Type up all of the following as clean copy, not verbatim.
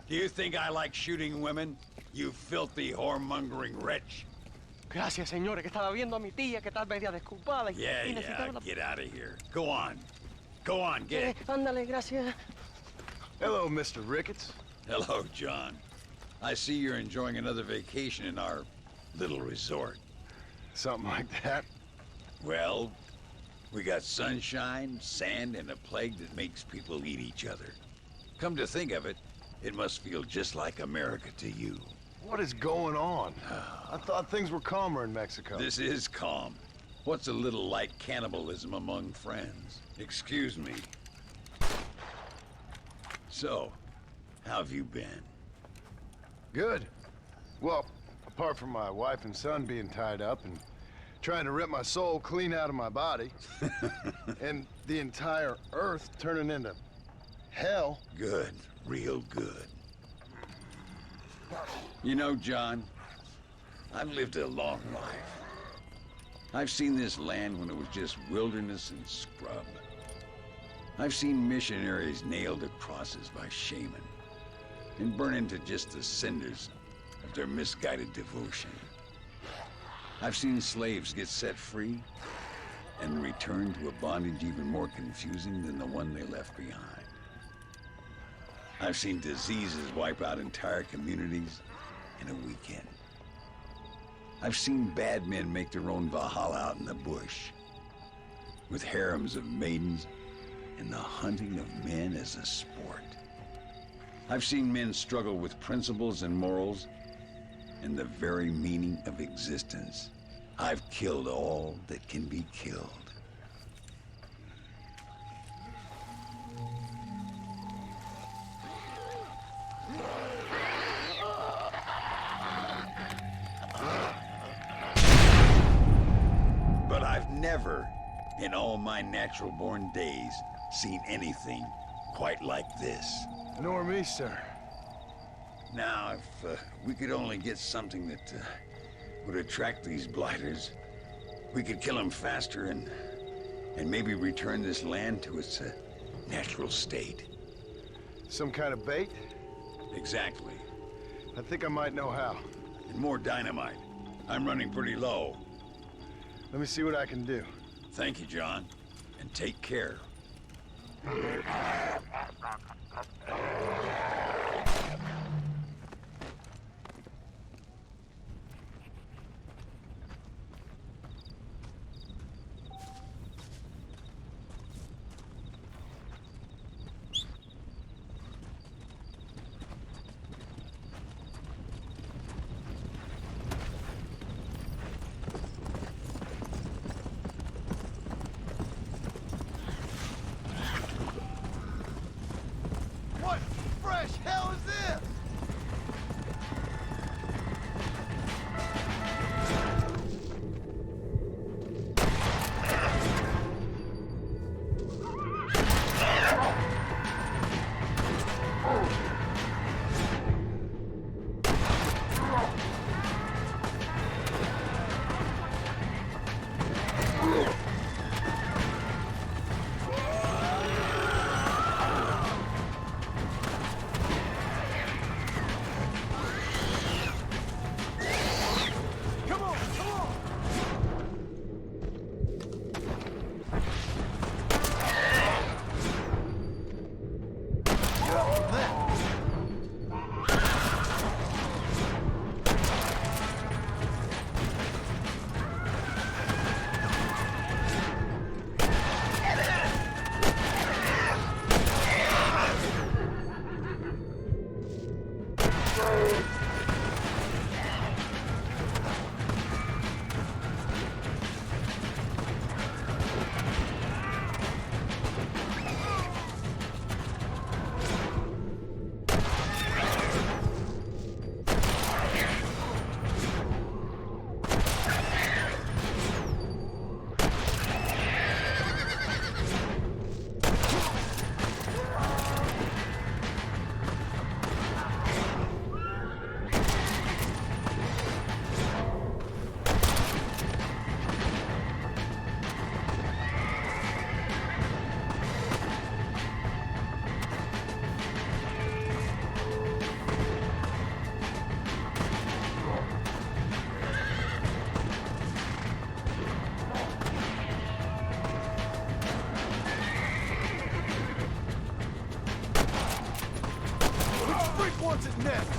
Do you think I like shooting women? You filthy, whoremongering wretch. Gracias, señores, que estaba viendo a mi tía que está media desculpada y necesitaba una... Get out of here. Go on. Go on, get. Ándale, gracias. Hello, Mr. Ricketts. Hello, John. I see you're enjoying another vacation in our little resort. Something like that. Well, we got sunshine, sand, and a plague that makes people eat each other. Come to think of it, it must feel just like America to you. What is going on? I thought things were calmer in Mexico. This is calm. What's a little light cannibalism among friends? Excuse me. So, how have you been? Good. Well, apart from my wife and son being tied up and trying to rip my soul clean out of my body, and the entire Earth turning into hell. Good. Real good. You know, John, I've lived a long life. I've seen this land when it was just wilderness and scrub. I've seen missionaries nailed to crosses by shaman and burn into just the cinders of their misguided devotion. I've seen slaves get set free and return to a bondage even more confusing than the one they left behind. I've seen diseases wipe out entire communities in a weekend. I've seen bad men make their own Valhalla out in the bush, with harems of maidens and the hunting of men as a sport. I've seen men struggle with principles and morals and the very meaning of existence. I've killed all that can be killed. But I've never, in all my natural-born days, seen anything quite like this. Nor me, sir. Now, if we could only get something that would attract these blighters, we could kill them faster and maybe return this land to its natural state. Some kind of bait? Exactly. I think I might know how. And more dynamite. I'm running pretty low. Let me see what I can do. Thank you, John. And take care. wants it next?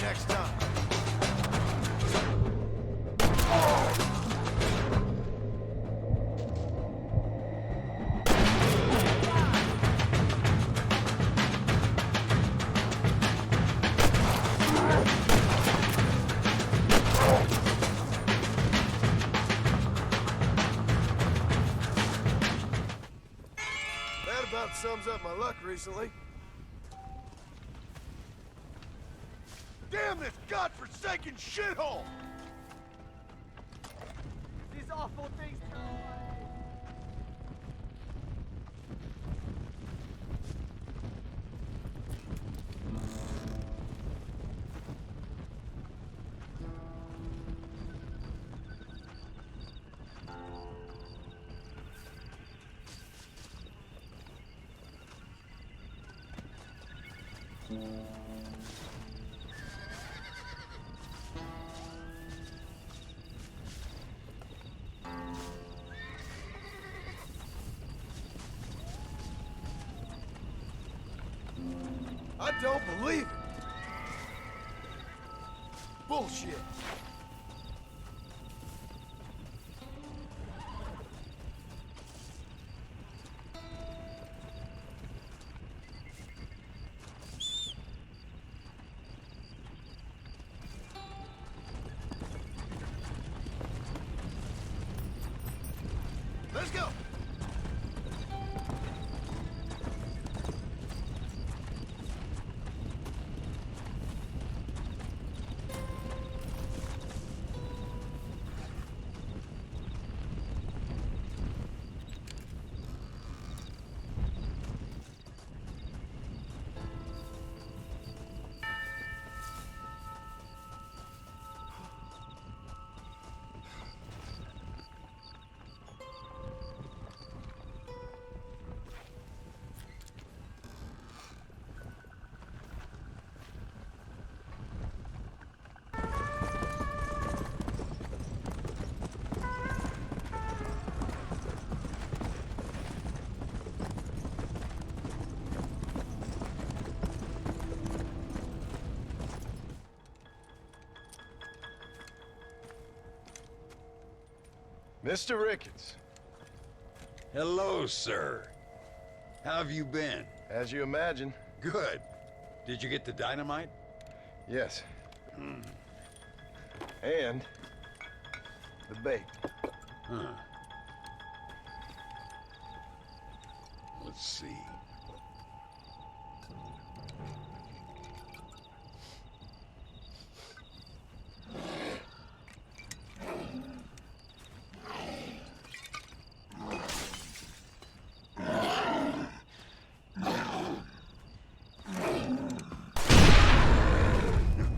Next time. That about sums up my luck recently. Damn this godforsaken shithole! These awful things turn away. I don't believe it. Bullshit. Let's go. Mr. Ricketts. Hello, sir. How have you been? As you imagine. Good. Did you get the dynamite? Yes. And the bait. Huh. Let's see.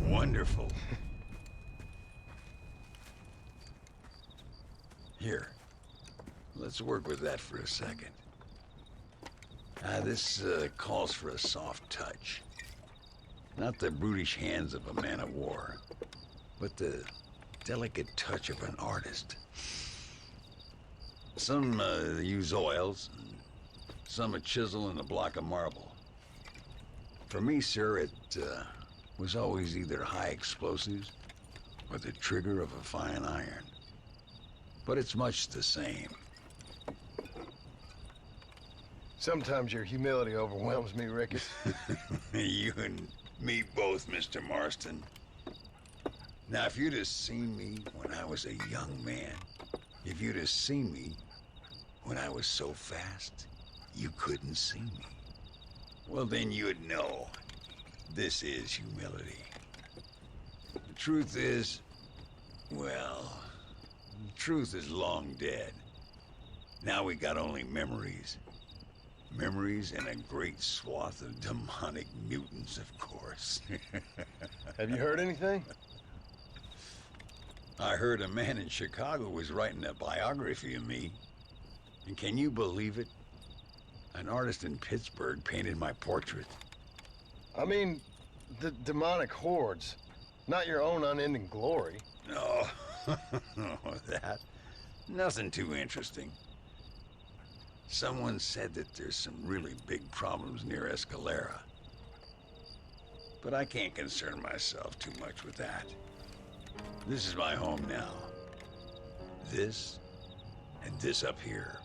Wonderful. Here. Let's work with that for a second. This calls for a soft touch. Not the brutish hands of a man of war, but the delicate touch of an artist. Some use oils, and some a chisel and a block of marble. For me, sir, it was always either high explosives or the trigger of a fine iron. But it's much the same. Sometimes your humility overwhelms me, Ricketts. You and me both, Mr. Marston. Now, if you'd have seen me when I was a young man, if you'd have seen me when I was so fast, you couldn't see me. Well, then you'd know this is humility. The truth is, well, the truth is long dead. Now we got only memories. Memories and a great swath of demonic mutants, of course. Have you heard anything? I heard a man in Chicago was writing a biography of me. And can you believe it? An artist in Pittsburgh painted my portrait. I mean, the demonic hordes, not your own unending glory. No, that. Nothing too interesting. Someone said that there's some really big problems near Escalera. But I can't concern myself too much with that. This is my home now. This, and this up here.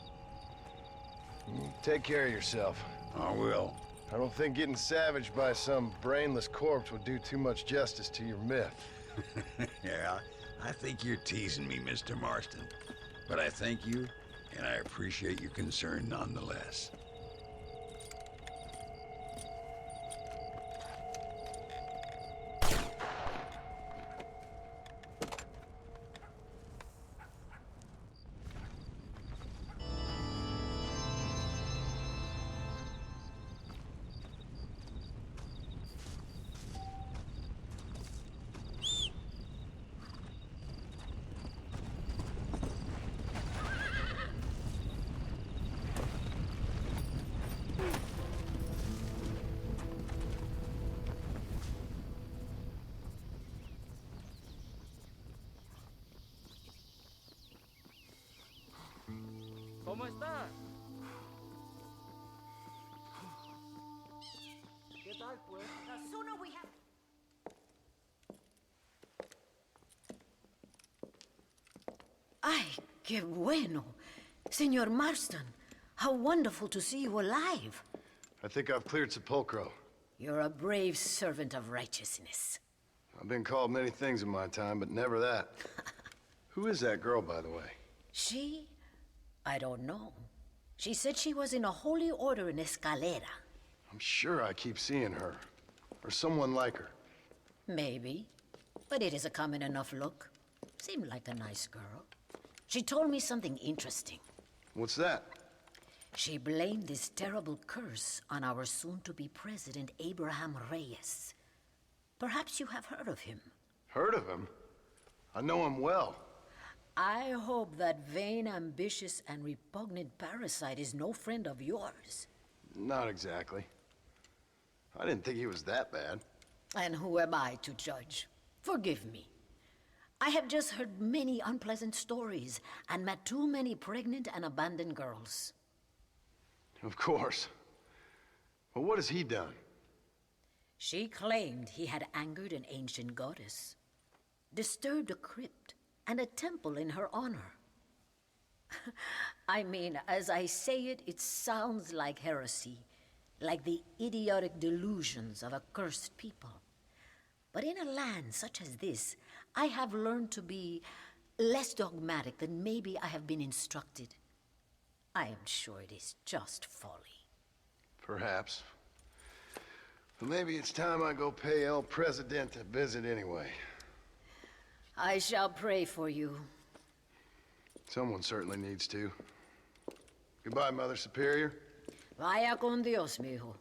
Take care of yourself. I will. I don't think getting savaged by some brainless corpse would do too much justice to your myth. Yeah, I think you're teasing me, Mr. Marston. But I thank you, and I appreciate your concern nonetheless. ¿Cómo estás? ¿Qué tal, pues? The sooner we have... Ay, qué bueno. Señor Marston, how wonderful to see you alive. I think I've cleared Sepulcro. You're a brave servant of righteousness. I've been called many things in my time, but never that. Who is that girl, by the way? She? I don't know. She said she was in a holy order in Escalera. I'm sure I keep seeing her. Or someone like her. Maybe. But it is a common enough look. Seemed like a nice girl. She told me something interesting. What's that? She blamed this terrible curse on our soon-to-be president, Abraham Reyes. Perhaps you have heard of him. Heard of him? I know him well. I hope that vain, ambitious, and repugnant parasite is no friend of yours. Not exactly. I didn't think he was that bad. And who am I to judge? Forgive me. I have just heard many unpleasant stories and met too many pregnant and abandoned girls. Of course. But what has he done? She claimed he had angered an ancient goddess, disturbed a crypt, and a temple in her honor. I mean, as I say it, it sounds like heresy, like the idiotic delusions of a cursed people. But in a land such as this, I have learned to be less dogmatic than maybe I have been instructed. I am sure it is just folly. Perhaps. But maybe it's time I go pay El Presidente a visit anyway. I shall pray for you. Someone certainly needs to. Goodbye, Mother Superior. Vaya con Dios, mijo.